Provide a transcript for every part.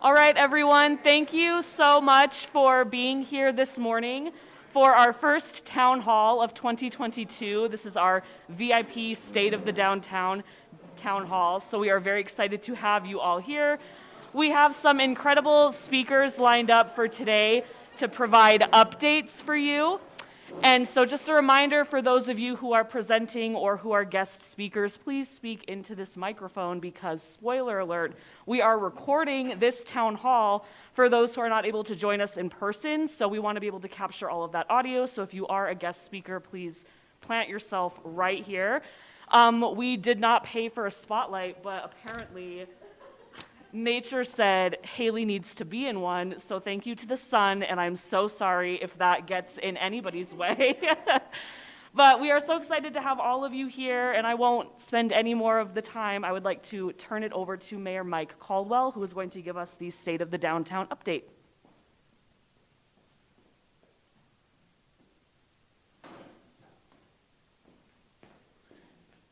All right, everyone, thank you so much for being here this morning for our first town hall of 2022. This is our VIP State of the Downtown town hall, so we are very excited to have you all here. We have some incredible speakers lined up for today to provide updates for you. And so just a reminder for those of you who are presenting or who are guest speakers, please speak into this microphone because, spoiler alert, we are recording this town hall for those who are not able to join us in person. So we want to be able to capture all of that audio. So if you are a guest speaker, please plant yourself right here. We did not pay for a spotlight, but apparently nature said Haley needs to be in one, so thank you to the sun, and I'm so sorry if that gets in anybody's way. But we are so excited to have all of you here, and I won't spend any more of the time. I would like to turn it over to Mayor Mike Caldwell, who is going to give us the State of the Downtown update.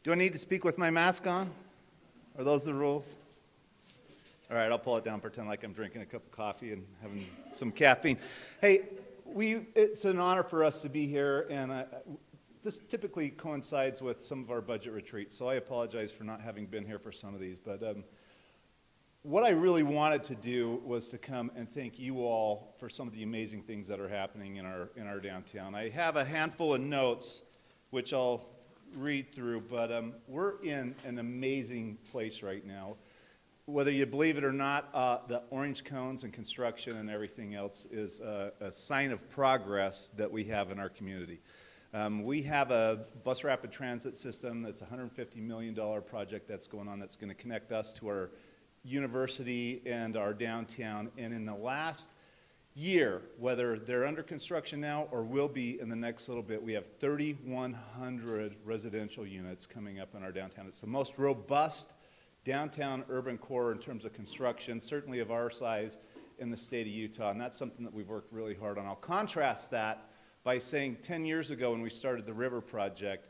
Do I need to speak with my mask on? Are those the rules? All right, I'll pull it down, pretend like I'm drinking a cup of coffee and having some caffeine. Hey, it's an honor for us to be here, and this typically coincides with some of our budget retreats, so I apologize for not having been here for some of these. But what I really wanted to do was to come and thank you all for some of the amazing things that are happening in our downtown. I have a handful of notes, which I'll read through, but we're in an amazing place right now. Whether you believe it or not, the orange cones and construction and everything else is a sign of progress that we have in our community. We have a bus rapid transit system that's a $150 million project that's going on that's going to connect us to our university and our downtown. And in the last year, whether they're under construction now or will be in the next little bit, we have 3,100 residential units coming up in our downtown. It's the most robust downtown urban core in terms of construction, certainly of our size in the state of Utah, and that's something that we've worked really hard on. I'll contrast that by saying 10 years ago when we started the River Project,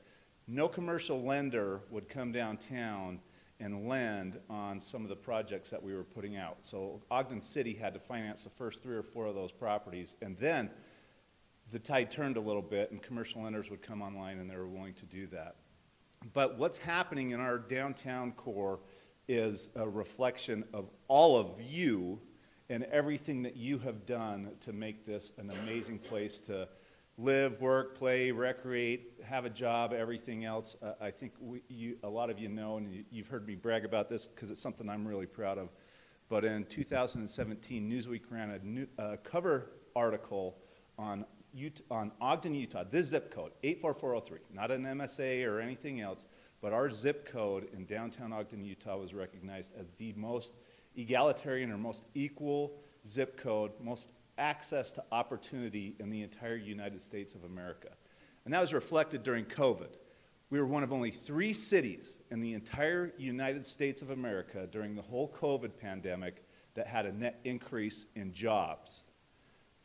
no commercial lender would come downtown and lend on some of the projects that we were putting out. So Ogden City had to finance the first 3 or 4 of those properties, and then the tide turned a little bit and commercial lenders would come online and they were willing to do that. But what's happening in our downtown core is a reflection of all of you and everything that you have done to make this an amazing place to live, work, play, recreate, have a job, everything else. I think a lot of you know, and you've heard me brag about this because it's something I'm really proud of. But in 2017, Newsweek ran a cover article on Ogden, Utah, this zip code, 84403, not an MSA or anything else, but our zip code in downtown Ogden, Utah was recognized as the most egalitarian or most equal zip code, most access to opportunity in the entire United States of America. And that was reflected during COVID. We were one of only 3 cities in the entire United States of America during the whole COVID pandemic that had a net increase in jobs.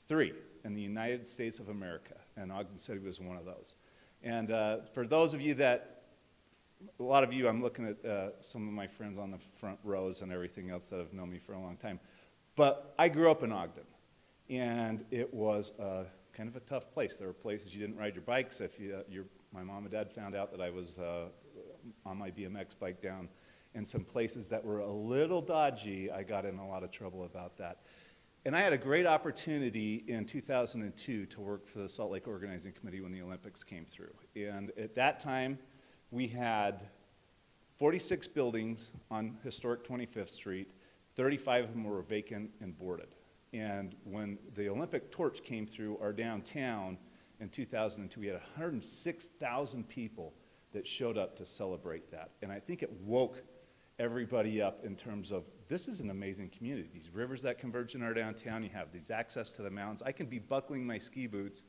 3 in the United States of America, and Ogden City was one of those. And for those of you a lot of you, I'm looking at some of my friends on the front rows and everything else that have known me for a long time. But I grew up in Ogden, and it was kind of a tough place. There were places you didn't ride your bikes. If my mom and dad found out that I was on my BMX bike down in some places that were a little dodgy, I got in a lot of trouble about that. And I had a great opportunity in 2002 to work for the Salt Lake Organizing Committee when the Olympics came through. And at that time, we had 46 buildings on historic 25th Street. 35 of them were vacant and boarded. And when the Olympic torch came through our downtown in 2002, we had 106,000 people that showed up to celebrate that. And I think it woke everybody up in terms of, this is an amazing community. These rivers that converge in our downtown, you have these access to the mountains. I can be buckling my ski boots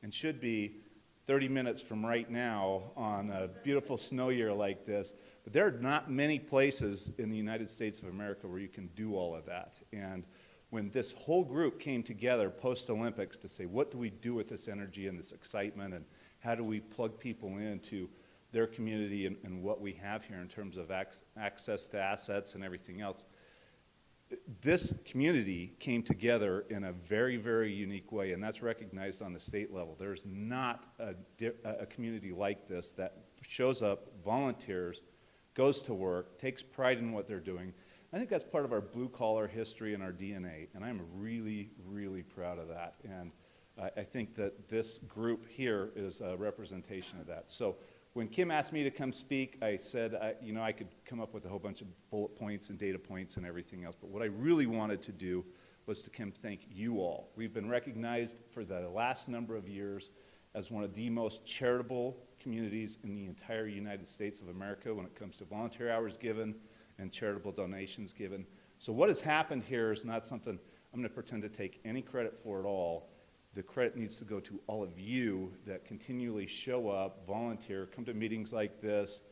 and should be 30 minutes from right now on a beautiful snow year like this. But there are not many places in the United States of America where you can do all of that. And when this whole group came together post-Olympics to say, what do we do with this energy and this excitement, and how do we plug people into their community and what we have here in terms of access to assets and everything else, this community came together in a very, very unique way, and that's recognized on the state level. There's not a community like this that shows up, volunteers, goes to work, takes pride in what they're doing. I think that's part of our blue-collar history and our DNA, and I'm really, really proud of that. And I think that this group here is a representation of that. So when Kim asked me to come speak, I said, I could come up with a whole bunch of bullet points and data points and everything else, but what I really wanted to do was to come thank you all. We've been recognized for the last number of years as one of the most charitable communities in the entire United States of America when it comes to volunteer hours given and charitable donations given. So what has happened here is not something I'm going to pretend to take any credit for at all. The credit needs to go to all of you that continually show up, volunteer, come to meetings like this,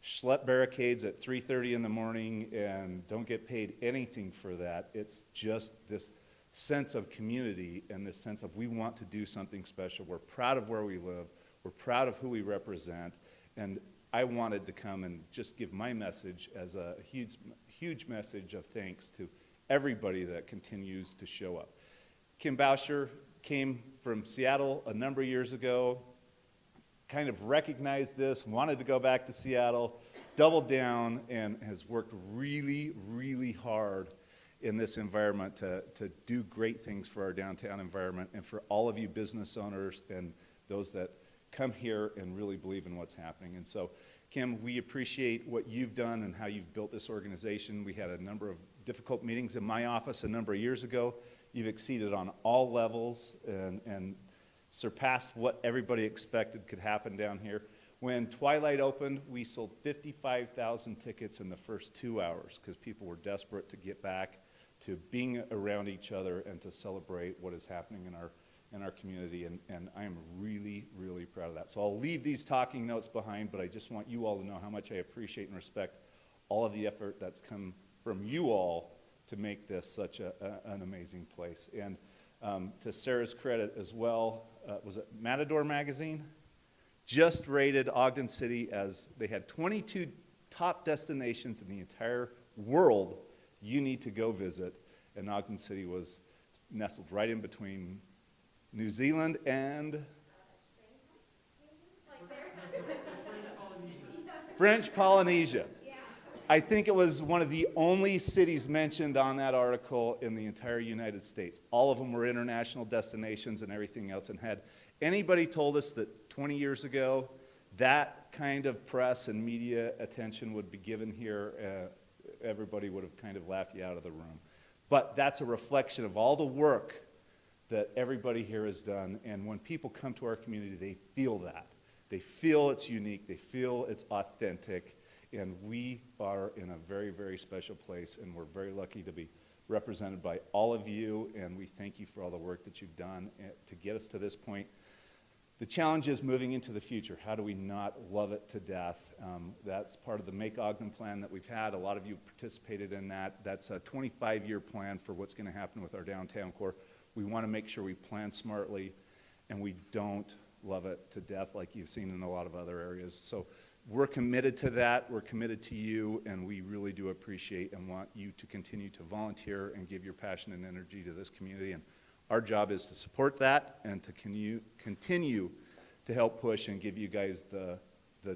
schlep barricades at 3:30 in the morning and don't get paid anything for that. It's just this sense of community and this sense of we want to do something special. We're proud of where we live. We're proud of who we represent. And I wanted to come and just give my message as a huge message of thanks to everybody that continues to show up. Kim Bauscher came from Seattle a number of years ago, kind of recognized this, wanted to go back to Seattle, doubled down, and has worked really, really hard in this environment to do great things for our downtown environment and for all of you business owners and those that come here and really believe in what's happening. And so, Kim, we appreciate what you've done and how you've built this organization. We had a number of difficult meetings in my office a number of years ago. You've exceeded on all levels and surpassed what everybody expected could happen down here. When Twilight opened, we sold 55,000 tickets in the first 2 hours because people were desperate to get back to being around each other and to celebrate what is happening in our community, and I am really, really proud of that. So I'll leave these talking notes behind, but I just want you all to know how much I appreciate and respect all of the effort that's come from you all to make this such an amazing place. And to Sarah's credit as well, was it Matador Magazine? Just rated Ogden City as they had 22 top destinations in the entire world you need to go visit, and Ogden City was nestled right in between New Zealand and French Polynesia. I think it was one of the only cities mentioned on that article in the entire United States. All of them were international destinations and everything else. And had anybody told us that 20 years ago that kind of press and media attention would be given here, everybody would have kind of laughed you out of the room. But that's a reflection of all the work that everybody here has done. And when people come to our community, they feel that. They feel it's unique. They feel it's authentic. And we are in a very, very special place, and we're very lucky to be represented by all of you, and we thank you for all the work that you've done to get us to this point. The challenge is moving into the future. How do we not love it to death? That's part of the Make Ogden plan that we've had. A lot of you participated in that. That's a 25-year plan for what's going to happen with our downtown core. We want to make sure we plan smartly, and we don't love it to death like you've seen in a lot of other areas. So we're committed to that. We're committed to you, and we really do appreciate and want you to continue to volunteer and give your passion and energy to this community. And our job is to support that and to continue to help push and give you guys the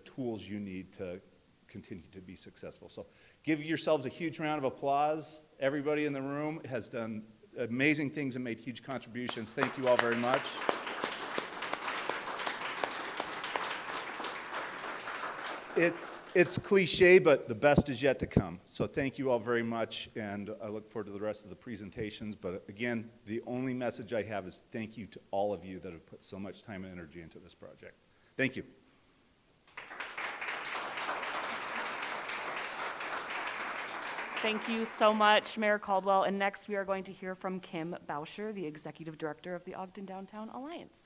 tools you need to continue to be successful. So give yourselves a huge round of applause. Everybody in the room has done amazing things and made huge contributions. Thank you all very much. It's cliche, but the best is yet to come. So thank you all very much, and I look forward to the rest of the presentations. But again, the only message I have is thank you to all of you that have put so much time and energy into this project. Thank you. Thank you so much, Mayor Caldwell. And next we are going to hear from Kim Bauscher, the Executive Director of the Ogden Downtown Alliance.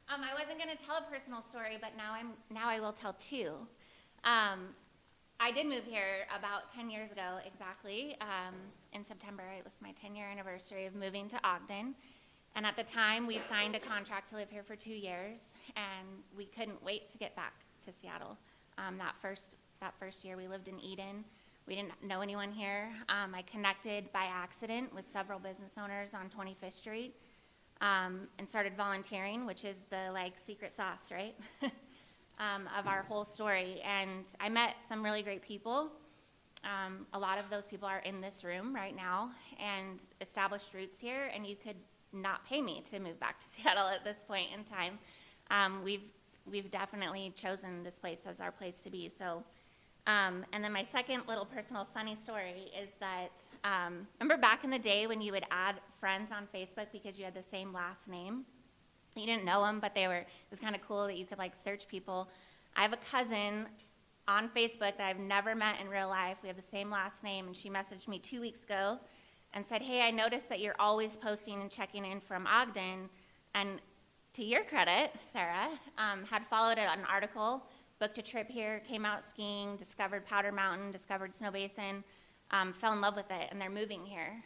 I wasn't going to tell a personal story, but now I will tell two. I did move here about 10 years ago exactly. In September, it was my 10-year anniversary of moving to Ogden. And at the time, we signed a contract to live here for 2 years. and we couldn't wait to get back to Seattle. That first year we lived in Eden. We didn't know anyone here. I connected by accident with several business owners on 25th Street and started volunteering, which is the secret sauce, right? Of our whole story. And I met some really great people. A lot of those people are in this room right now and established roots here, and you could not pay me to move back to Seattle at this point in time. We've definitely chosen this place as our place to be. So, and then my second little personal funny story is that, remember back in the day when you would add friends on Facebook because you had the same last name? You didn't know them, but it was kind of cool that you could search people. I have a cousin on Facebook that I've never met in real life. We have the same last name, and she messaged me 2 weeks ago and said, hey, I noticed that you're always posting and checking in from Ogden, and to your credit, Sarah, had followed an article, booked a trip here, came out skiing, discovered Powder Mountain, discovered Snow Basin, fell in love with it, and they're moving here.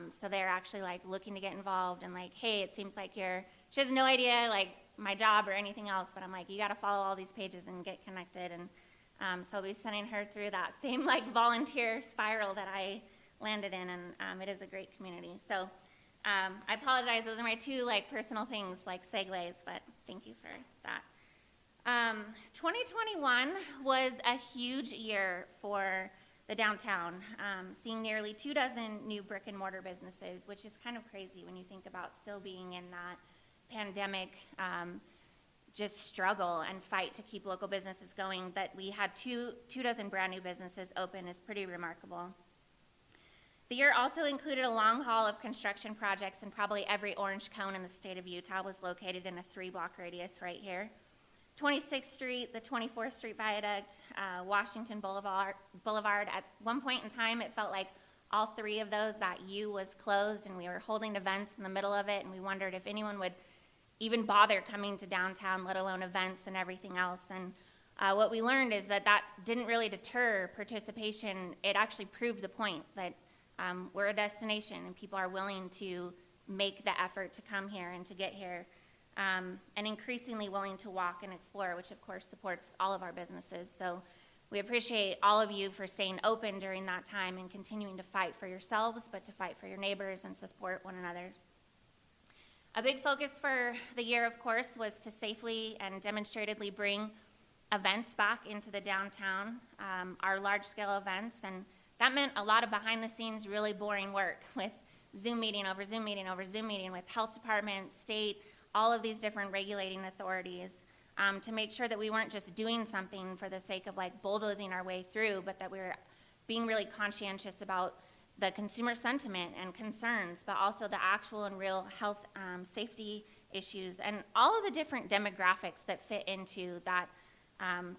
So they're actually looking to get involved and hey, it seems like she has no idea my job or anything else, but I'm you gotta follow all these pages and get connected. And so I'll be sending her through that same volunteer spiral that I landed in, and it is a great community. So I apologize, those are my two personal things, segues, but thank you for that. 2021 was a huge year for the downtown, seeing nearly 24 new brick and mortar businesses, which is kind of crazy when you think about still being in that pandemic just struggle and fight to keep local businesses going. That we had 24 brand new businesses open is pretty remarkable. The year also included a long haul of construction projects, and probably every orange cone in the state of Utah was located in a 3-block radius right here. 26th Street, the 24th Street Viaduct, Washington Boulevard. At one point in time, it felt like all 3 of those, that U was closed, and we were holding events in the middle of it, and we wondered if anyone would even bother coming to downtown, let alone events and everything else. And what we learned is that didn't really deter participation. It actually proved the point that we're a destination, and people are willing to make the effort to come here and to get here, and increasingly willing to walk and explore, which of course supports all of our businesses. So we appreciate all of you for staying open during that time and continuing to fight for yourselves, but to fight for your neighbors and to support one another. A big focus for the year, of course, was to safely and demonstratedly bring events back into the downtown, our large-scale events, and that meant a lot of behind-the-scenes, really boring work with Zoom meeting over Zoom meeting over Zoom meeting with health department, state, all of these different regulating authorities, to make sure that we weren't just doing something for the sake of bulldozing our way through, but that we were being really conscientious about the consumer sentiment and concerns, but also the actual and real health safety issues and all of the different demographics that fit into that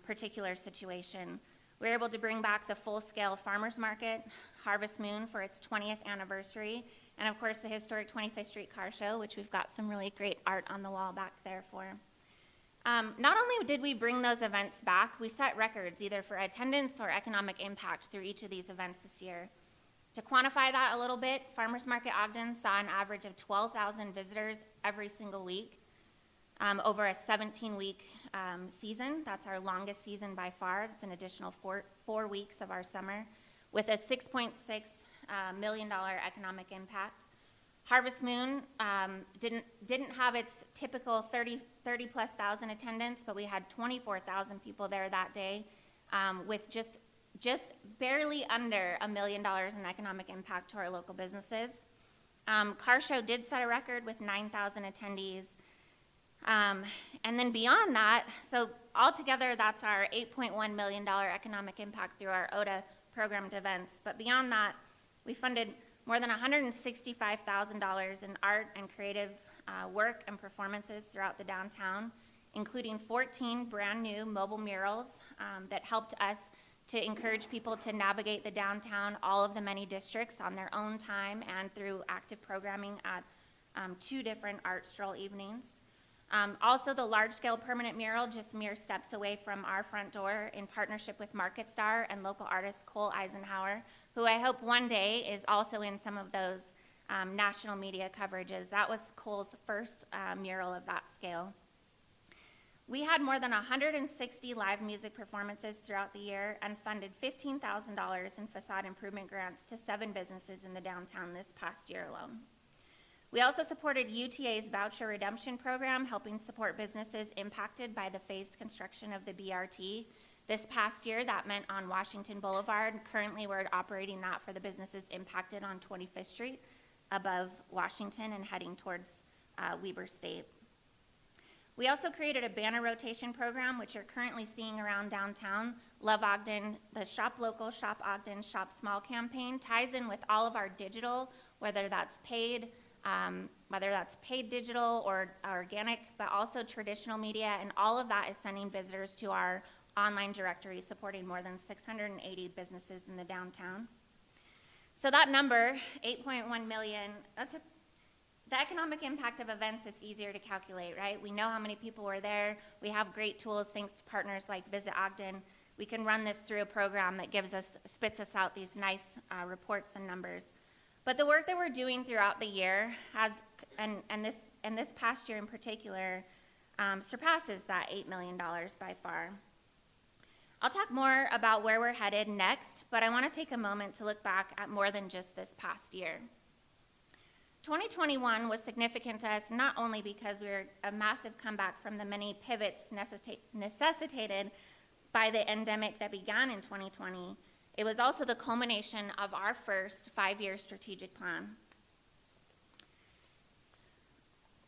particular situation. We were able to bring back the full-scale farmers market, Harvest Moon for its 20th anniversary, and of course the historic 25th Street Car Show, which we've got some really great art on the wall back there for. Not only did we bring those events back, we set records either for attendance or economic impact through each of these events this year. To quantify that a little bit, Farmers Market Ogden saw an average of 12,000 visitors every single week over a 17-week season. That's our longest season by far. It's an additional four weeks of our summer with a $6.6 million economic impact. Harvest Moon didn't have its typical 30 plus thousand attendance, but we had 24,000 people there that day with just barely under $1 million in economic impact to our local businesses. Car Show did set a record with 9,000 attendees. And then beyond that, so altogether that's our $8.1 million economic impact through our OTA programmed events. But beyond that, we funded more than $165,000 in art and creative work and performances throughout the downtown, including 14 brand new mobile murals that helped us to encourage people to navigate the downtown, all of the many districts on their own time and through active programming at 2 different art stroll evenings. Also, the large-scale permanent mural just mere steps away from our front door in partnership with Market Star and local artist Cole Eisenhower, who I hope one day is also in some of those national media coverages. That was Cole's first mural of that scale. We had more than 160 live music performances throughout the year and funded $15,000 in facade improvement grants to 7 businesses in the downtown this past year alone. We also supported UTA's voucher redemption program, helping support businesses impacted by the phased construction of the BRT. This past year, that meant on Washington Boulevard. Currently, we're operating that for the businesses impacted on 25th Street above Washington and heading towards Weber State. We also created a banner rotation program, which you're currently seeing around downtown. Love Ogden, the Shop Local, Shop Ogden, Shop Small campaign ties in with all of our digital, whether that's paid digital or organic, but also traditional media, and all of that is sending visitors to our online directory supporting more than 680 businesses in the downtown. So that number, 8.1 million, the economic impact of events is easier to calculate, right? We know how many people were there. We have great tools thanks to partners like Visit Ogden. We can run this through a program that spits us out these nice reports and numbers. But the work that we're doing throughout the year and this past year in particular, surpasses that $8 million by far. I'll talk more about where we're headed next, but I want to take a moment to look back at more than just this past year. 2021 was significant to us not only because we were a massive comeback from the many pivots necessitated by the endemic that began in 2020, it was also the culmination of our first 5-year strategic plan.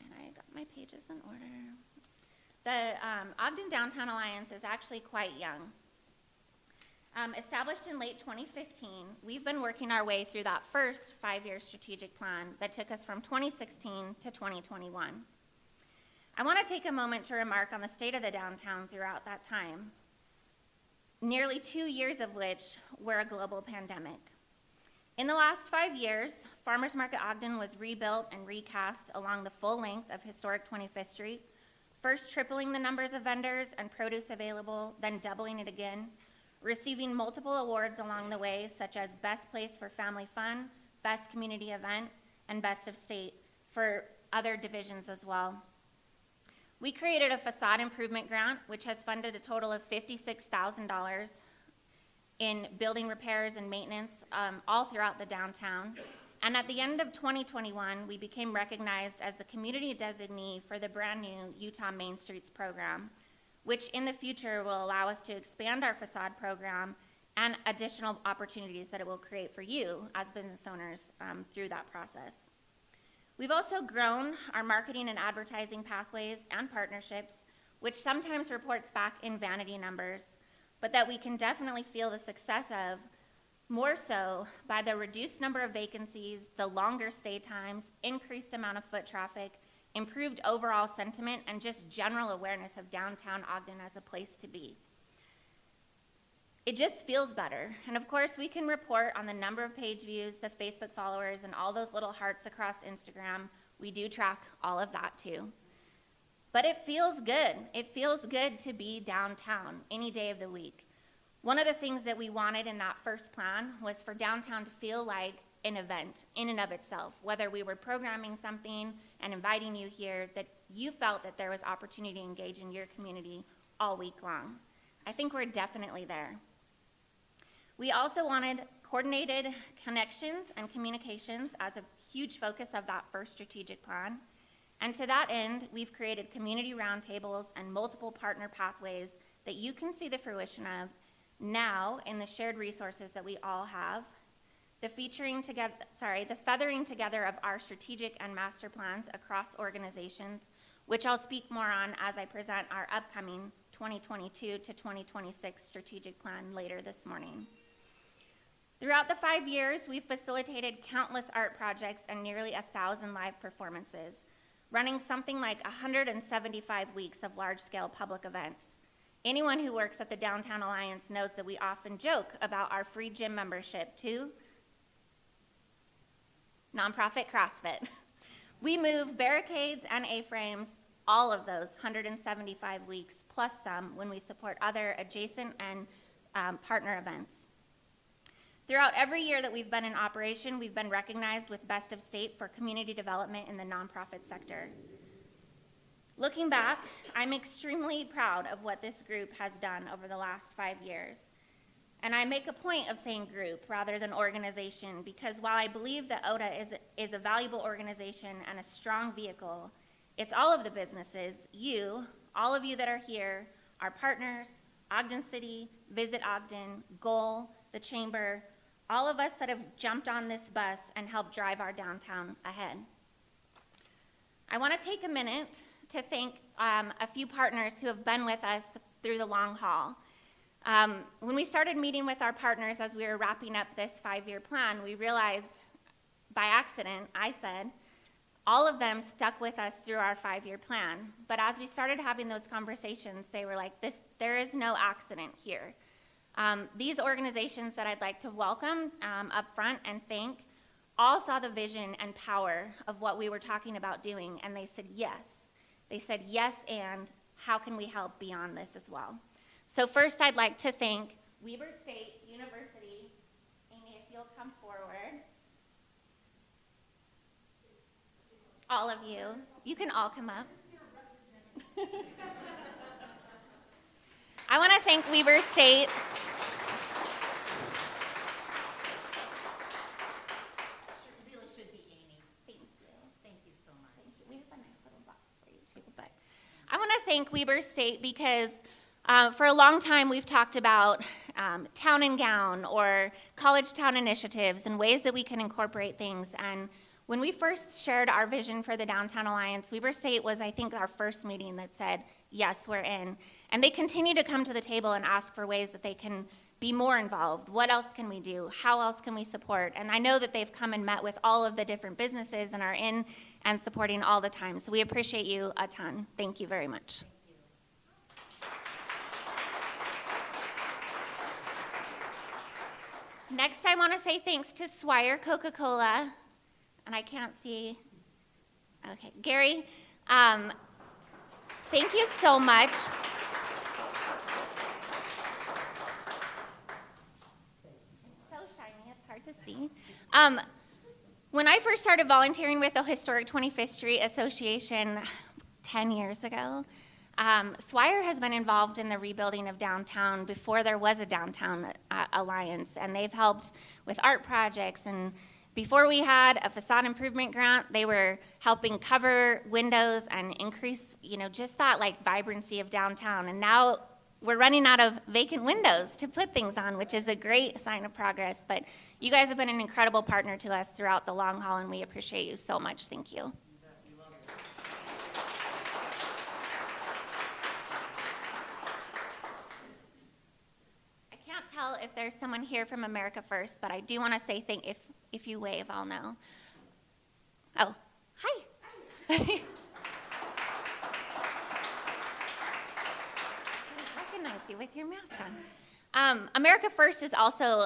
And I got my pages in order. The Ogden Downtown Alliance is actually quite young. Established in late 2015, we've been working our way through that first 5-year strategic plan that took us from 2016 to 2021. I want to take a moment to remark on the state of the downtown throughout that time, nearly 2 years of which were a global pandemic. In the last 5 years, Farmers Market Ogden was rebuilt and recast along the full length of historic 25th Street, first tripling the numbers of vendors and produce available, then doubling it again, receiving multiple awards along the way, such as Best Place for Family Fun, Best Community Event, and Best of State for other divisions as well. We created a facade improvement grant, which has funded a total of $56,000 in building repairs and maintenance all throughout the downtown. And at the end of 2021, we became recognized as the community designee for the brand new Utah Main Streets program, which in the future will allow us to expand our facade program and additional opportunities that it will create for you as business owners through that process. We've also grown our marketing and advertising pathways and partnerships, which sometimes reports back in vanity numbers, but that we can definitely feel the success of, more so by the reduced number of vacancies, the longer stay times, increased amount of foot traffic, improved overall sentiment, and just general awareness of downtown Ogden as a place to be. It just feels better. And of course, we can report on the number of page views, the Facebook followers, and all those little hearts across Instagram. We do track all of that too. But it feels good. It feels good to be downtown any day of the week. One of the things that we wanted in that first plan was for downtown to feel like an event in and of itself, whether we were programming something and inviting you here, that you felt that there was opportunity to engage in your community all week long. I think we're definitely there. We also wanted coordinated connections and communications as a huge focus of that first strategic plan. And to that end, we've created community roundtables and multiple partner pathways that you can see the fruition of now in the shared resources that we all have. The feathering together of our strategic and master plans across organizations, which I'll speak more on as I present our upcoming 2022 to 2026 strategic plan later this morning. Throughout the 5 years, we've facilitated countless art projects and nearly 1,000 live performances, running something like 175 weeks of large-scale public events. Anyone who works at the Downtown Alliance knows that we often joke about our free gym membership to nonprofit CrossFit. We move barricades and A-frames all of those 175 weeks, plus some when we support other adjacent and partner events. Throughout every year that we've been in operation, we've been recognized with Best of State for community development in the nonprofit sector. Looking back, I'm extremely proud of what this group has done over the last 5 years. And I make a point of saying group rather than organization, because while I believe that OTA is a valuable organization and a strong vehicle, it's all of the businesses, all of you that are here, our partners, Ogden City, Visit Ogden, Goal, the Chamber, all of us that have jumped on this bus and helped drive our downtown ahead. I want to take a minute to thank a few partners who have been with us through the long haul. When we started meeting with our partners as we were wrapping up this 5-year plan, we realized by accident, I said, all of them stuck with us through our 5-year plan. But as we started having those conversations, they were like, there is no accident here. These organizations that I'd like to welcome up front and thank all saw the vision and power of what we were talking about doing, and they said yes. They said yes, and how can we help beyond this as well? So first, I'd like to thank Weber State University. Amy, if you'll come forward. All of you. You can all come up. I want to thank Weber State. It really should be Amy. Thank you. Thank you so much. We have a nice little box for you too. But I want to thank Weber State because for a long time we've talked about town and gown or college town initiatives and ways that we can incorporate things. And when we first shared our vision for the Downtown Alliance, Weber State was, I think, our first meeting that said, yes, we're in. And they continue to come to the table and ask for ways that they can be more involved. What else can we do? How else can we support? And I know that they've come and met with all of the different businesses and are in and supporting all the time. So we appreciate you a ton. Thank you very much. Next, I want to say thanks to Swire Coca-Cola. And I can't see, okay, Gary, thank you so much. It's so shiny, it's hard to see. When I first started volunteering with the Historic 25th Street Association 10 years ago, Swire has been involved in the rebuilding of downtown before there was a Downtown Alliance, and they've helped with art projects, and before we had a facade improvement grant, they were helping cover windows and increase, just that like vibrancy of downtown. And now we're running out of vacant windows to put things on, which is a great sign of progress. But you guys have been an incredible partner to us throughout the long haul, and we appreciate you so much. Thank you. I can't tell if there's someone here from America First, but I do want to say if you wave, I'll know. Oh, hi. I didn't recognize you with your mask on. America First has also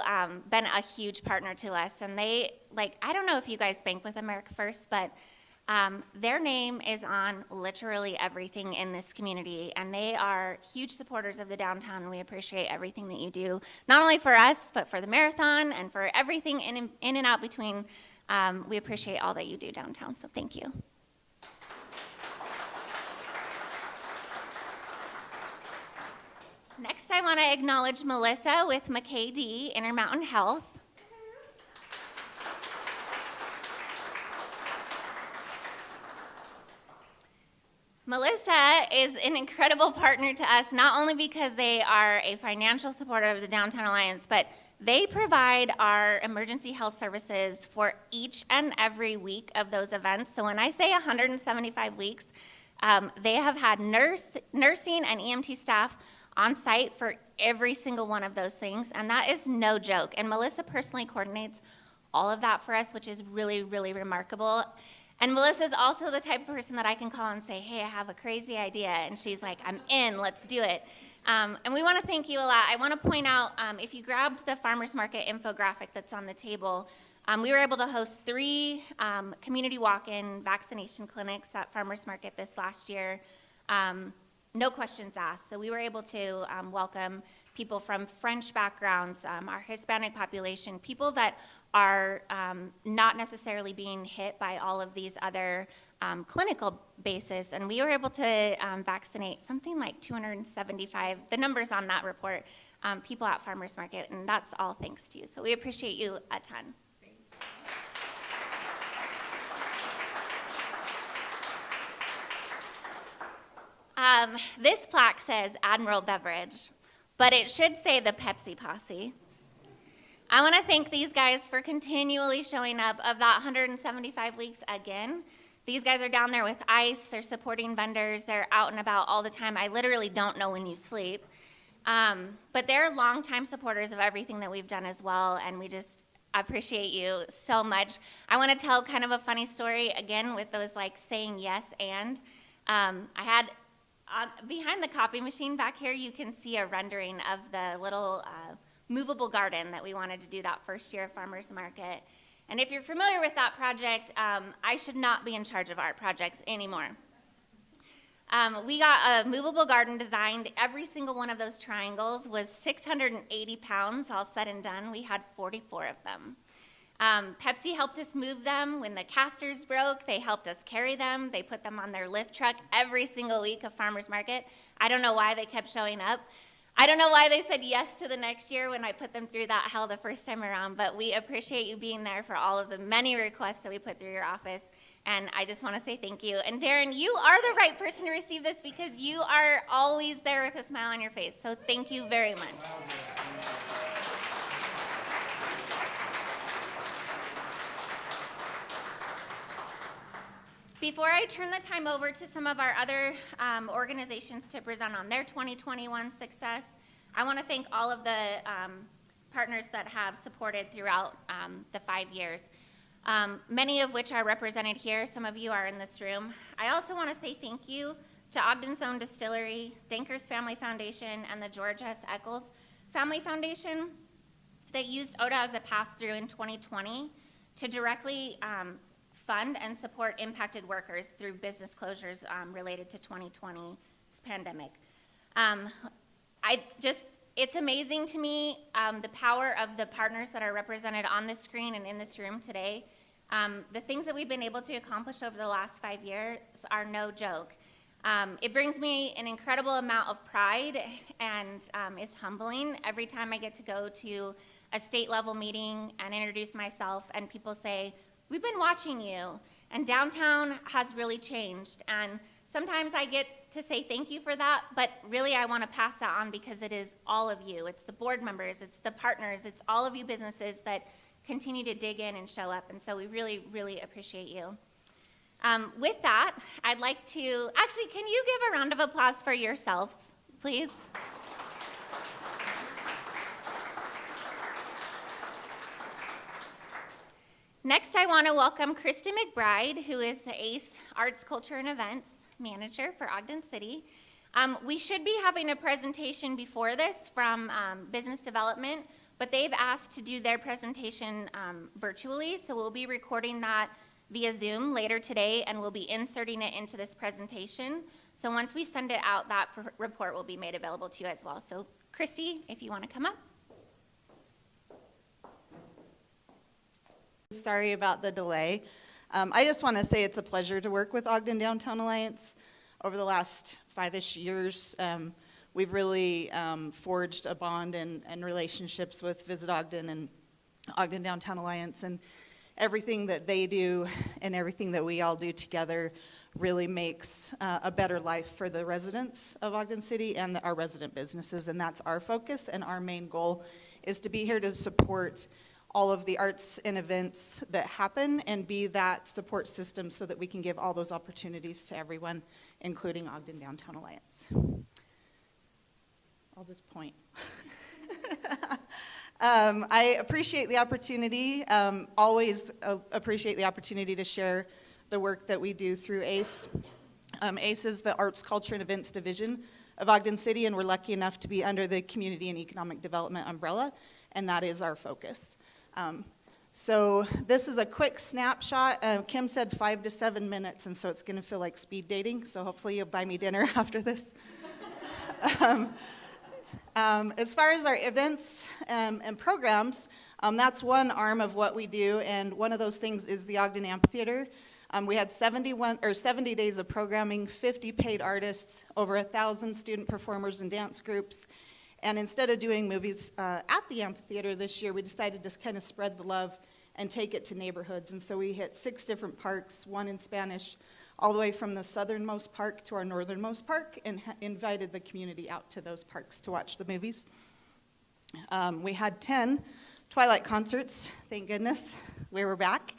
been a huge partner to us, and they, I don't know if you guys bank with America First, but their name is on literally everything in this community, and they are huge supporters of the downtown, and we appreciate everything that you do, not only for us, but for the marathon and for everything in and out between. We appreciate all that you do downtown, so thank you. Next, I want to acknowledge Melissa with McKay-D Intermountain Health. Melissa is an incredible partner to us, not only because they are a financial supporter of the Downtown Alliance, but they provide our emergency health services for each and every week of those events. So when I say 175 weeks, they have had nursing and EMT staff on site for every single one of those things, and that is no joke. And Melissa personally coordinates all of that for us, which is really, really remarkable. And Melissa's also the type of person that I can call and say, hey, I have a crazy idea. And she's like, I'm in, let's do it. And we want to thank you a lot. I want to point out, if you grabbed the farmers market infographic that's on the table, we were able to host 3 community walk-in vaccination clinics at farmers market this last year. No questions asked. So we were able to welcome people from French backgrounds, our Hispanic population, people that are not necessarily being hit by all of these other clinical basis, and we were able to vaccinate something like 275, the numbers on that report, people at Farmers Market, and that's all thanks to you. So we appreciate you a ton. This plaque says Admiral Beverage, but it should say the Pepsi Posse. I want to thank these guys for continually showing up. Of that 175 weeks again, these guys are down there with ice, they're supporting vendors, they're out and about all the time. I literally don't know when you sleep. But they're longtime supporters of everything that we've done as well, and we just appreciate you so much. I want to tell kind of a funny story, again, with those like saying yes and. I had, behind the copy machine back here, you can see a rendering of the little movable garden that we wanted to do that first year of Farmers Market. And if you're familiar with that project, I should not be in charge of art projects anymore. We got a movable garden designed. Every single one of those triangles was 680 pounds, all said and done. We had 44 of them. Pepsi helped us move them. When the casters broke, they helped us carry them. They put them on their lift truck every single week of Farmers Market. I don't know why they kept showing up. I don't know why they said yes to the next year when I put them through that hell the first time around, but we appreciate you being there for all of the many requests that we put through your office, and I just want to say thank you. And Darren, you are the right person to receive this because you are always there with a smile on your face, so thank you very much. Before I turn the time over to some of our other organizations to present on their 2021 success, I want to thank all of the partners that have supported throughout the 5 years, many of which are represented here. Some of you are in this room. I also want to say thank you to Ogden's Own Distillery, Denker's Family Foundation, and the George S. Eccles Family Foundation that used ODA as a pass-through in 2020 to directly fund and support impacted workers through business closures related to 2020's pandemic. It's amazing to me the power of the partners that are represented on this screen and in this room today. The things that we've been able to accomplish over the last 5 years are no joke. It brings me an incredible amount of pride and is humbling every time I get to go to a state level meeting and introduce myself and people say, "We've been watching you, and downtown has really changed." And sometimes I get to say thank you for that, but really I want to pass that on because it is all of you. It's the board members, it's the partners, it's all of you businesses that continue to dig in and show up, and so we really, really appreciate you. With that, I'd like to, actually, can you give a round of applause for yourselves, please? Next, I want to welcome Krista Mcbride, who is the ACE Arts, Culture, and Events Manager for Ogden City. We should be having a presentation before this from Business Development, but they've asked to do their presentation virtually, so we'll be recording that via Zoom later today, and we'll be inserting it into this presentation. So once we send it out, that report will be made available to you as well. So Christy, if you want to come up. Sorry about the delay. I just want to say it's a pleasure to work with Ogden Downtown Alliance. Over the last 5-ish years, we've really forged a bond and relationships with Visit Ogden and Ogden Downtown Alliance, and everything that they do and everything that we all do together really makes a better life for the residents of Ogden City and our resident businesses, and that's our focus, and our main goal is to be here to support all of the arts and events that happen and be that support system so that we can give all those opportunities to everyone, including Ogden Downtown Alliance. I'll just point. I appreciate the opportunity, always appreciate the opportunity to share the work that we do through ACE. ACE is the Arts, Culture, and Events Division of Ogden City, and we're lucky enough to be under the Community and Economic Development umbrella, and that is our focus. So this is a quick snapshot. Kim said 5 to 7 minutes, and so it's going to feel like speed dating, so hopefully you'll buy me dinner after this. As far as our events and programs, that's one arm of what we do, and one of those things is the Ogden Amphitheater. We had 70 days of programming, 50 paid artists, over 1,000 student performers and dance groups. And instead of doing movies at the amphitheater this year, we decided to kind of spread the love and take it to neighborhoods. And so we hit 6 different parks, one in Spanish, all the way from the southernmost park to our northernmost park, and invited the community out to those parks to watch the movies. We had 10 Twilight concerts, thank goodness, we were back.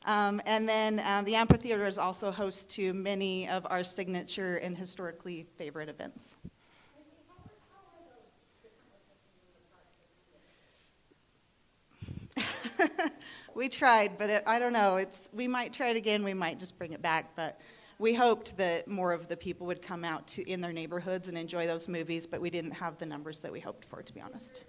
And then the amphitheater is also host to many of our signature and historically favorite events. We tried, but I don't know. We might try it again. We might just bring it back. But we hoped that more of the people would come out in their neighborhoods and enjoy those movies, but we didn't have the numbers that we hoped for, to be honest.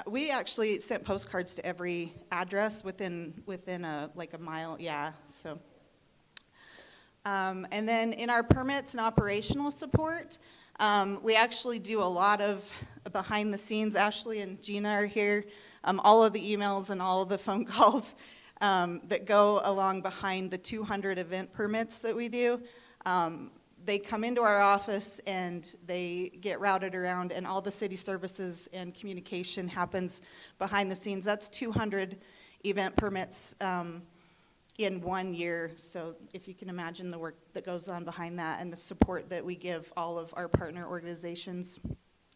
We actually sent postcards to every address within like a mile. Yeah. So. And then in our permits and operational support, we actually do a lot of behind the scenes. Ashley and Gina are here. All of the emails and all of the phone calls that go along behind the 200 event permits that we do. They come into our office and they get routed around, and all the city services and communication happens behind the scenes. That's 200 event permits in 1 year. So if you can imagine the work that goes on behind that and the support that we give all of our partner organizations.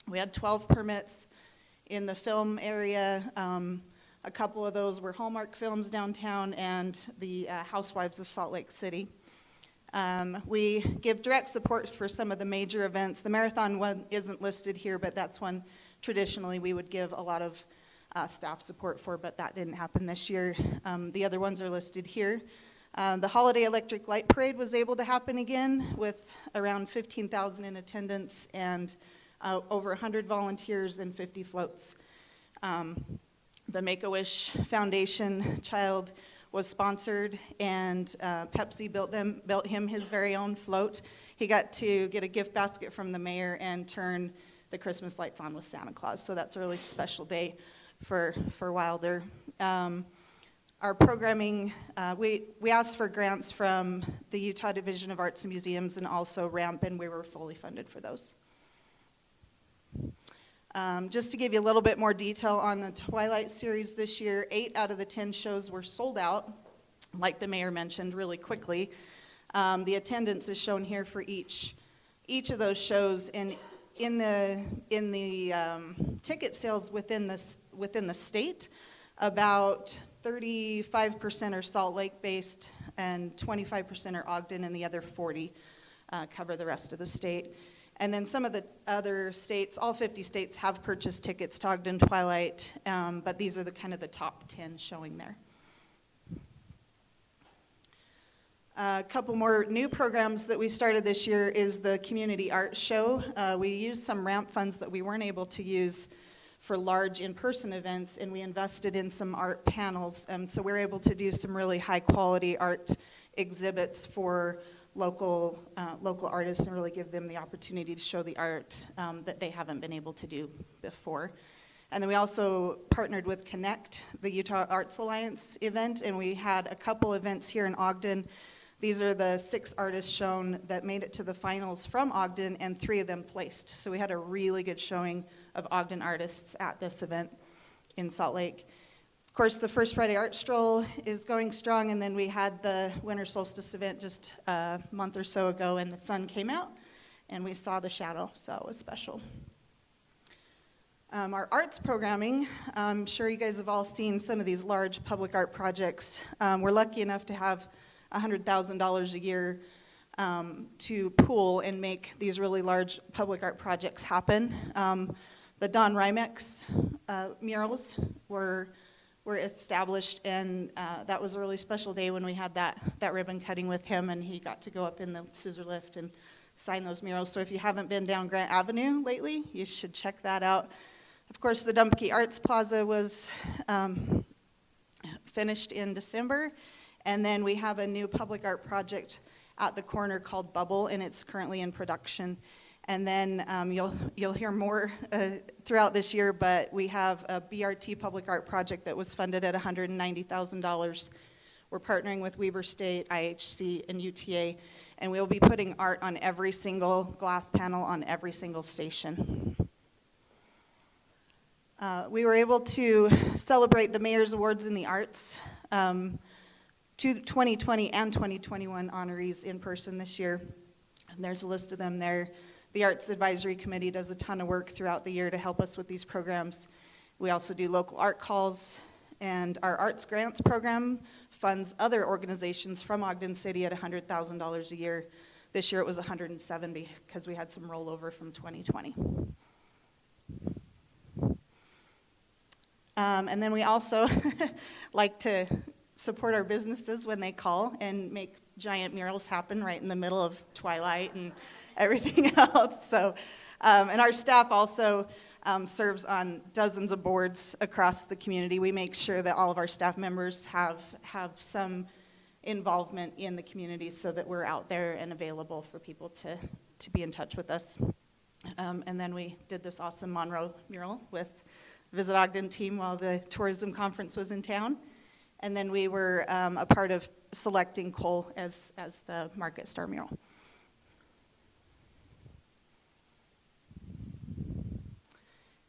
We had 12 permits in the film area. A couple of those were Hallmark Films downtown and the Housewives of Salt Lake City. We give direct support for some of the major events. The marathon one isn't listed here, but that's one traditionally we would give a lot of staff support for, but that didn't happen this year. The other ones are listed here. The Holiday Electric Light Parade was able to happen again with around 15,000 in attendance and over 100 volunteers and 50 floats. The Make-A-Wish Foundation child was sponsored, and Pepsi built him his very own float. He got to get a gift basket from the mayor and turn the Christmas lights on with Santa Claus. So that's a really special day for Wilder. Our programming, we asked for grants from the Utah Division of Arts and Museums and also RAMP, and we were fully funded for those. Just to give you a little bit more detail on the Twilight series this year, 8 out of the 10 shows were sold out, like the mayor mentioned, really quickly. The attendance is shown here for each of those shows, and in the ticket sales within the state, about 35% are Salt Lake based, and 25% are Ogden, and the other 40 cover the rest of the state. And then some of the other states, all 50 states, have purchased tickets to Ogden Twilight, but these are the kind of the top 10 showing there. A couple more new programs that we started this year is the Community Art Show. We used some RAMP funds that we weren't able to use for large in-person events, and we invested in some art panels. So we're able to do some really high-quality art exhibits for local artists and really give them the opportunity to show the art that they haven't been able to do before. And then we also partnered with Connect, the Utah Arts Alliance event, and we had a couple events here in Ogden. These are the 6 artists shown that made it to the finals from Ogden, and 3 of them placed. So we had a really good showing of Ogden artists at this event in Salt Lake. Of course, the First Friday Art Stroll is going strong, and then we had the Winter Solstice event just a month or so ago, and the sun came out, and we saw the shadow, so it was special. Our arts programming, I'm sure you guys have all seen some of these large public art projects. We're lucky enough to have $100,000 a year to pool and make these really large public art projects happen. The Rymex Murals were established, and that was a really special day when we had that ribbon cutting with him, and he got to go up in the scissor lift and sign those murals. So if you haven't been down Grant Avenue lately, you should check that out. Of course, the Dumpke Arts Plaza was finished in December, and then we have a new public art project at the corner called Bubble, and it's currently in production. And then you'll hear more throughout this year, but we have a BRT public art project that was funded at $190,000. We're partnering with Weber State, IHC, and UTA, and we'll be putting art on every single glass panel on every single station. We were able to celebrate the Mayor's Awards in the Arts, 2020 and 2021 honorees in person this year. And there's a list of them there. The Arts Advisory Committee does a ton of work throughout the year to help us with these programs. We also do local art calls, and our Arts Grants program funds other organizations from Ogden City at $100,000 a year. This year it was $170,000 because we had some rollover from 2020. And then we also like to support our businesses when they call and make giant murals happen right in the middle of twilight and everything else. So, and our staff also serves on dozens of boards across the community. We make sure that all of our staff members have some involvement in the community so that we're out there and available for people to be in touch with us. And then we did this awesome Monroe Mural with Visit Ogden team while the tourism conference was in town. And then we were a part of selecting Cole as the Market Star mural.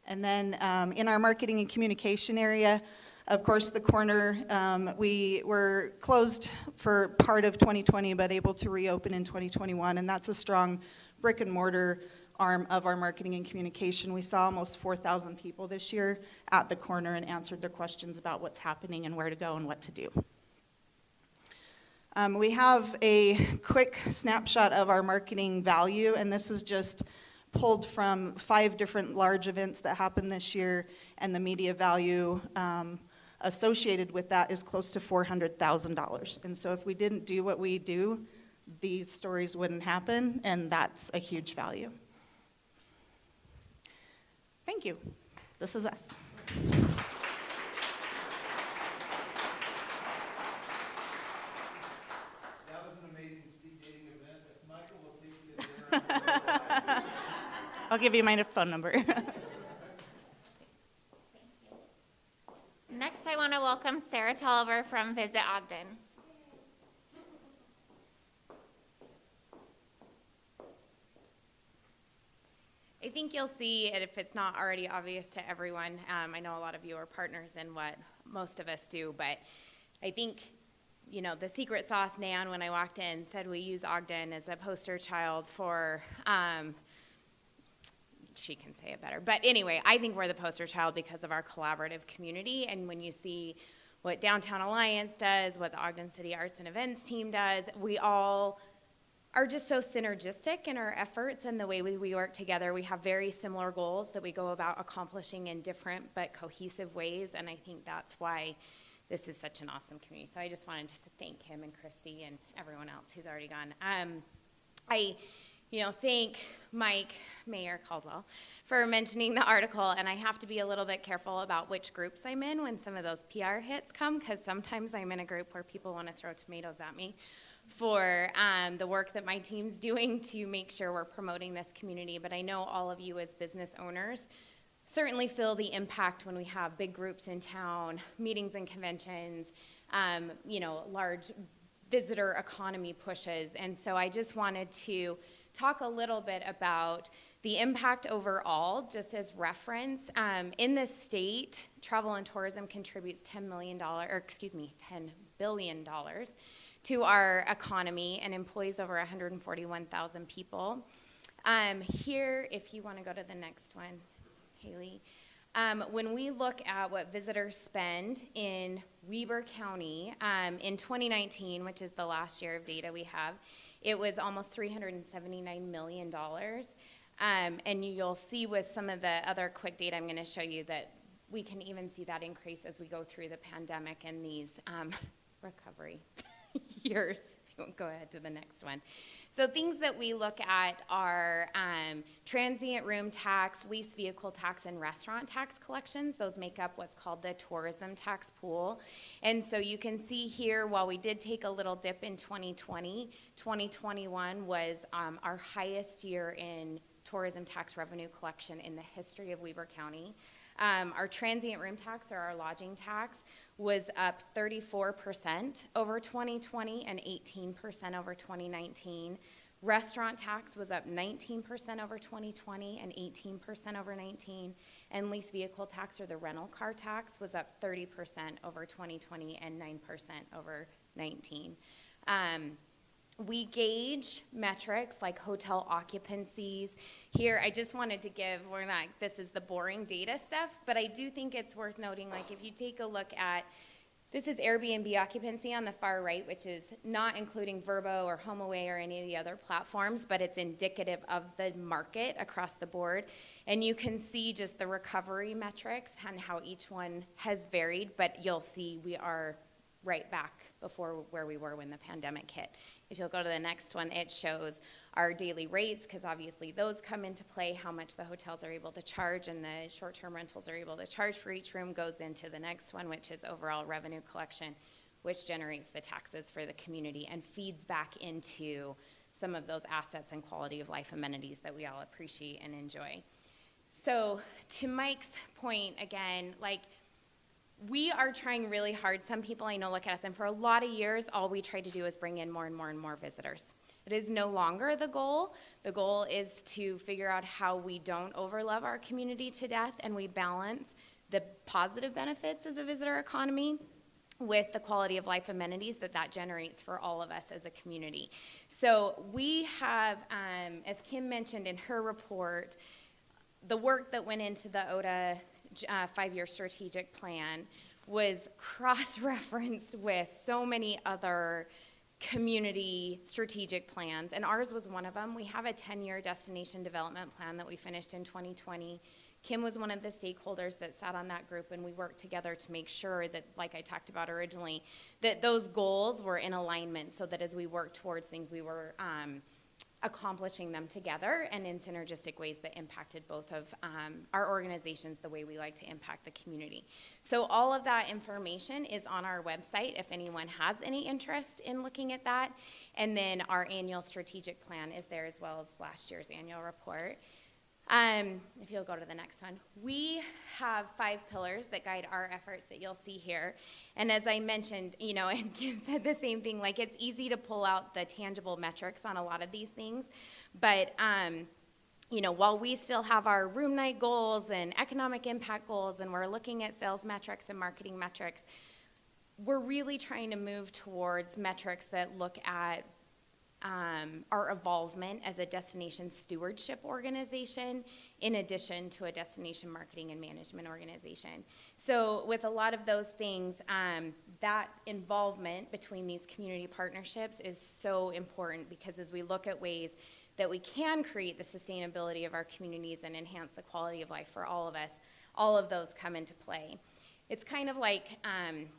And then in our marketing and communication area, of course, the corner, we were closed for part of 2020, but able to reopen in 2021, and that's a strong brick and mortar arm of our marketing and communication. We saw almost 4,000 people this year at the corner and answered their questions about what's happening and where to go and what to do. We have a quick snapshot of our marketing value, and this is just pulled from 5 different large events that happened this year, and the media value associated with that is close to $400,000. And so if we didn't do what we do, these stories wouldn't happen, and that's a huge value. Thank you. This is us. That was an amazing speed dating event. If Michael will take you there. I'll give you my phone number. Next, I want to welcome Sarah Tolver from Visit Ogden. I think you'll see it if it's not already obvious to everyone. I know a lot of you are partners in what most of us do, but I think, you know, the secret sauce, Nan, when I walked in, said we use Ogden as a poster child for, she can say it better. But anyway, I think we're the poster child because of our collaborative community, and when you see what Downtown Alliance does, what the Ogden City Arts and Events team does, we all are just so synergistic in our efforts and the way we work together. We have very similar goals that we go about accomplishing in different but cohesive ways, and I think that's why this is such an awesome community. So I just wanted to thank him and Christy and everyone else who's already gone. I thank Mike, Mayor Caldwell, for mentioning the article, and I have to be a little bit careful about which groups I'm in when some of those PR hits come, because sometimes I'm in a group where people want to throw tomatoes at me for the work that my team's doing to make sure we're promoting this community. But I know all of you as business owners certainly feel the impact when we have big groups in town, meetings and conventions, large visitor economy pushes. And so I just wanted to talk a little bit about the impact overall, just as reference. In this state, travel and tourism contributes $10 billion to our economy and employs over 141,000 people. Here, if you want to go to the next one, Haley, when we look at what visitors spend in Weber County in 2019, which is the last year of data we have, it was almost $379 million. And you'll see with some of the other quick data I'm going to show you that we can even see that increase as we go through the pandemic and these recovery years. If you won't go ahead to the next one. So things that we look at are transient room tax, leased vehicle tax, and restaurant tax collections. Those make up what's called the tourism tax pool. And so you can see here, while we did take a little dip in 2020, 2021 was our highest year in tourism tax revenue collection in the history of Weber County. Our transient room tax, or our lodging tax, was up 34% over 2020 and 18% over 2019. Restaurant tax was up 19% over 2020 and 18% over 19. And lease vehicle tax, or the rental car tax, was up 30% over 2020 and 9% over 19. We gauge metrics like hotel occupancies. Here, I just wanted to give, this is the boring data stuff, but I do think it's worth noting, like if you take a look at, this is Airbnb Occupancy on the far right, which is not including Vrbo or HomeAway or any of the other platforms, but it's indicative of the market across the board. And you can see just the recovery metrics and how each one has varied, but you'll see we are right back before where we were when the pandemic hit. If you'll go to the next one, it shows our daily rates, because obviously those come into play. How much the hotels are able to charge and the short-term rentals are able to charge for each room goes into the next one, which is overall revenue collection, which generates the taxes for the community and feeds back into some of those assets and quality of life amenities that we all appreciate and enjoy. So to Mike's point, again, like, we are trying really hard. Some people I know look at us, and for a lot of years, all we tried to do is bring in more and more and more visitors. It is no longer the goal. The goal is to figure out how we don't overlove our community to death, and we balance the positive benefits of the visitor economy with the quality of life amenities that generates for all of us as a community. So we have, as Kim mentioned in her report, the work that went into the OTA 5-year strategic plan was cross-referenced with so many other community strategic plans, and ours was one of them. We have a 10-year destination development plan that we finished in 2020. Kim was one of the stakeholders that sat on that group, and we worked together to make sure that, like I talked about originally, that those goals were in alignment, so that as we worked towards things, we were accomplishing them together and in synergistic ways that impacted both of our organizations the way we like to impact the community. So all of that information is on our website if anyone has any interest in looking at that. And then our annual strategic plan is there, as well as last year's annual report. If you'll go to the next one. We have 5 pillars that guide our efforts that you'll see here. And as I mentioned, and Kim said the same thing, like, it's easy to pull out the tangible metrics on a lot of these things. But, while we still have our room night goals and economic impact goals, and we're looking at sales metrics and marketing metrics, we're really trying to move towards metrics that look at our involvement as a destination stewardship organization, in addition to a destination marketing and management organization. So with a lot of those things, that involvement between these community partnerships is so important, because as we look at ways that we can create the sustainability of our communities and enhance the quality of life for all of us, all of those come into play. It's kind of like,